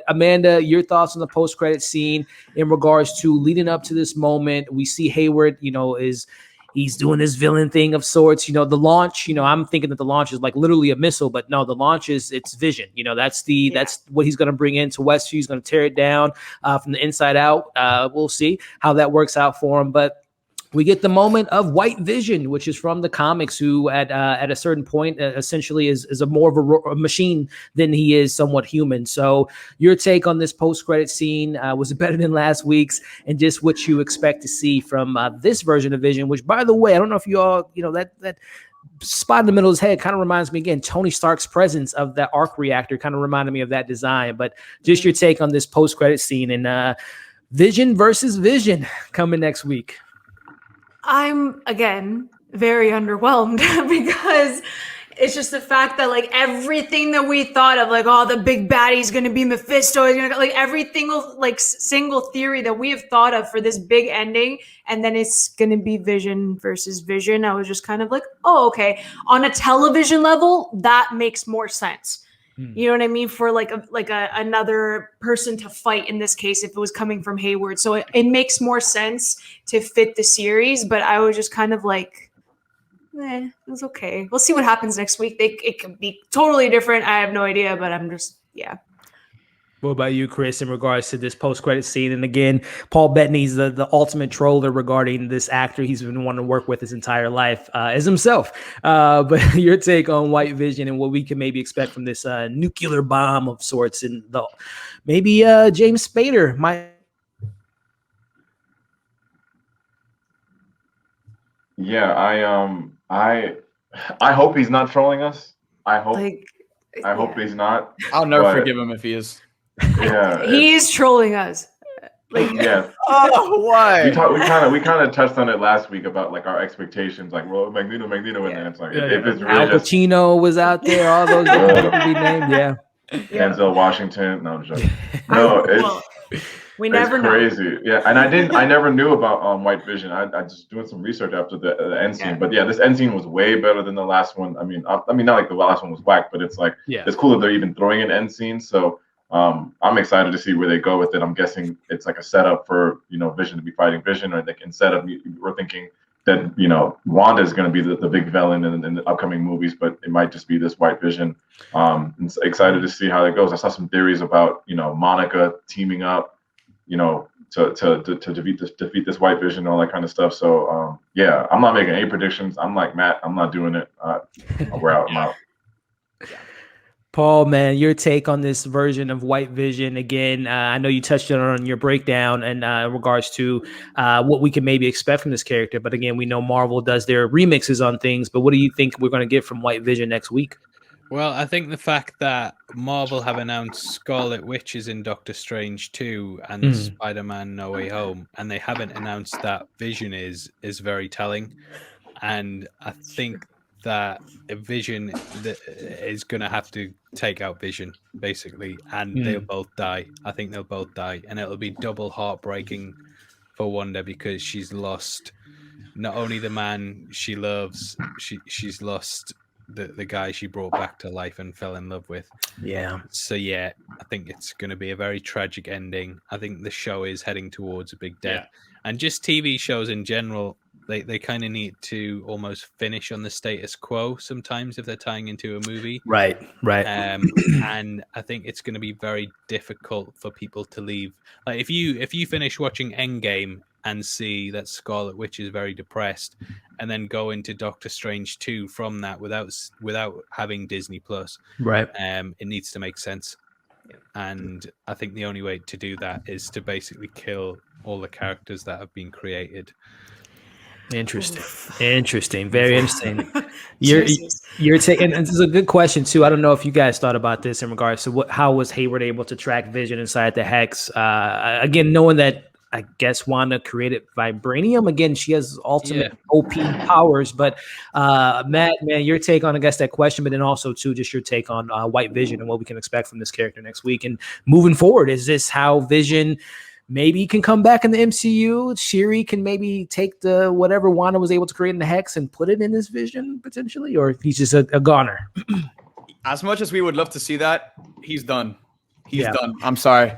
Amanda, your thoughts on the post-credit scene in regards to leading up to this moment. We see Hayward, he's doing this villain thing of sorts. The launch, I'm thinking that the launch is like literally a missile, but no, the launch it's Vision. That's what he's going to bring into Westview. He's going to tear it down from the inside out. We'll see how that works out for him. But we get the moment of White Vision, which is from the comics, who at a certain point essentially is a more of a machine than he is somewhat human. So your take on this post-credit scene, was it better than last week's, and just what you expect to see from this version of Vision, which, by the way, I don't know if you all, that spot in the middle of his head kind of reminds me, again, Tony Stark's presence of that arc reactor kind of reminded me of that design. But just your take on this post-credit scene and Vision versus Vision coming next week. I'm, again, very underwhelmed because it's just the fact that, like, everything that we thought of, like, the big baddie's going to be Mephisto, everything, like, single theory that we have thought of for this big ending, and then it's going to be Vision versus Vision. I was just kind of like, oh, okay. On a television level, that makes more sense. You know what I mean? For another person to fight in this case, if it was coming from Hayward. So it makes more sense to fit the series, but I was just kind of like, it was okay. We'll see what happens next week. It could be totally different. I have no idea, but I'm just, yeah. What about you, Chris, in regards to this post-credit scene? And again, Paul Bettany's the ultimate troller regarding this actor he's been wanting to work with his entire life as himself. But your take on White Vision and what we can maybe expect from this nuclear bomb of sorts, and maybe James Spader might. Yeah, I hope he's not trolling us. I hope he's not. I'll never forgive him if he is. Yeah, he's trolling us. Yeah. Oh, why? We kind of touched on it last week about like our expectations, like Magneto, and then it's like if it's really Al Pacino was out there, all those names to be named, yeah. Denzel Washington. No, I'm joking. No, we never know. Crazy. Yeah, and I never knew about White Vision. I just doing some research after the end scene. But yeah, this end scene was way better than the last one. I mean, not like the last one was whack, but it's like it's cool that they're even throwing an end scene. So I'm excited to see where they go with it. I'm guessing it's like a setup for Vision to be fighting Vision, or they can set up. We're thinking that Wanda is going to be the big villain in the upcoming movies, but it might just be this White Vision. I'm excited to see how that goes. I saw some theories about Monica teaming up, to defeat this White Vision and all that kind of stuff. So yeah, I'm not making any predictions. I'm like Matt. I'm not doing it. We're out. I'm out. Paul, man, your take on this version of White Vision. Again, I know you touched on your breakdown and in regards to what we can maybe expect from this character. But again, we know Marvel does their remixes on things. But what do you think we're going to get from White Vision next week? Well, I think the fact that Marvel have announced Scarlet Witch is in Doctor Strange 2 and Spider-Man No Way Home, and they haven't announced that Vision is very telling. And I think that Vision is going to have to take out Vision, basically, and they'll both die. I think they'll both die, and it'll be double heartbreaking for Wanda because she's lost not only the man she loves, she's lost the guy she brought back to life and fell in love with. Yeah. So yeah, I think it's going to be a very tragic ending. I think the show is heading towards a big death, and just TV shows in general. They kind of need to almost finish on the status quo sometimes if they're tying into a movie. Right. And I think it's going to be very difficult for people to leave. Like if you finish watching Endgame and see that Scarlet Witch is very depressed, and then go into Doctor Strange 2 from that without having Disney Plus, right? It needs to make sense. And I think the only way to do that is to basically kill all the characters that have been created. Interesting, very interesting. You're taking, and this is a good question too. I don't know if you guys thought about this in regards to how was Hayward able to track Vision inside the Hex? Again, knowing that I guess Wanda created vibranium. Again, she has ultimate OP powers. But Matt, man, your take on, I guess, that question, but then also too, just your take on White Vision and what we can expect from this character next week and moving forward. Is this how Vision maybe can come back in the MCU? Shuri can maybe take the whatever Wanda was able to create in the Hex and put it in this Vision potentially, or he's just a goner? As much as we would love to see that, he's done. He's done. I'm sorry.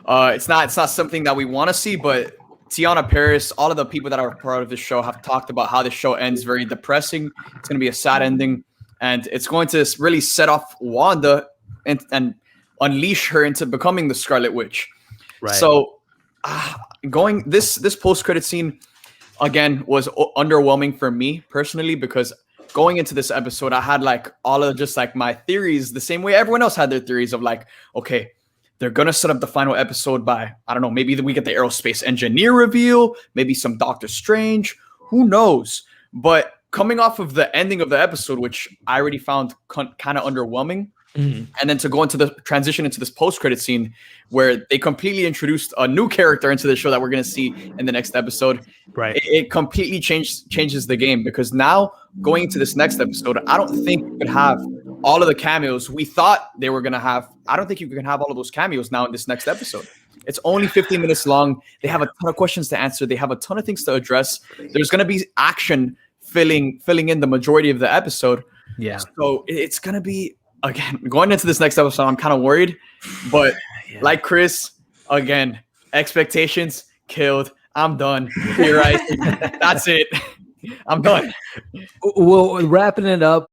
It's not something that we want to see, but Tiana Paris, all of the people that are part of this show have talked about how the show ends very depressing. It's going to be a sad ending, and it's going to really set off Wanda and unleash her into becoming the Scarlet Witch. Right. So this post-credit scene again was underwhelming for me personally, because going into this episode, I had like all of just like my theories the same way everyone else had their theories of like, okay, they're going to set up the final episode by, I don't know, maybe we get the aerospace engineer reveal, maybe some Doctor Strange, who knows? But coming off of the ending of the episode, which I already found kind of underwhelming, and then to go into the transition into this post-credit scene where they completely introduced a new character into the show that we're going to see in the next episode. Right. It completely changes the game, because now going into this next episode, I don't think we could have all of the cameos we thought they were going to have. I don't think you can have all of those cameos now in this next episode. It's only 15 minutes long. They have a ton of questions to answer. They have a ton of things to address. There's going to be action filling in the majority of the episode. Yeah. So it's going to be, again, going into this next episode, I'm kind of worried, but like Chris, again, expectations killed. I'm done. You're right. That's it. I'm done. Well, wrapping it up,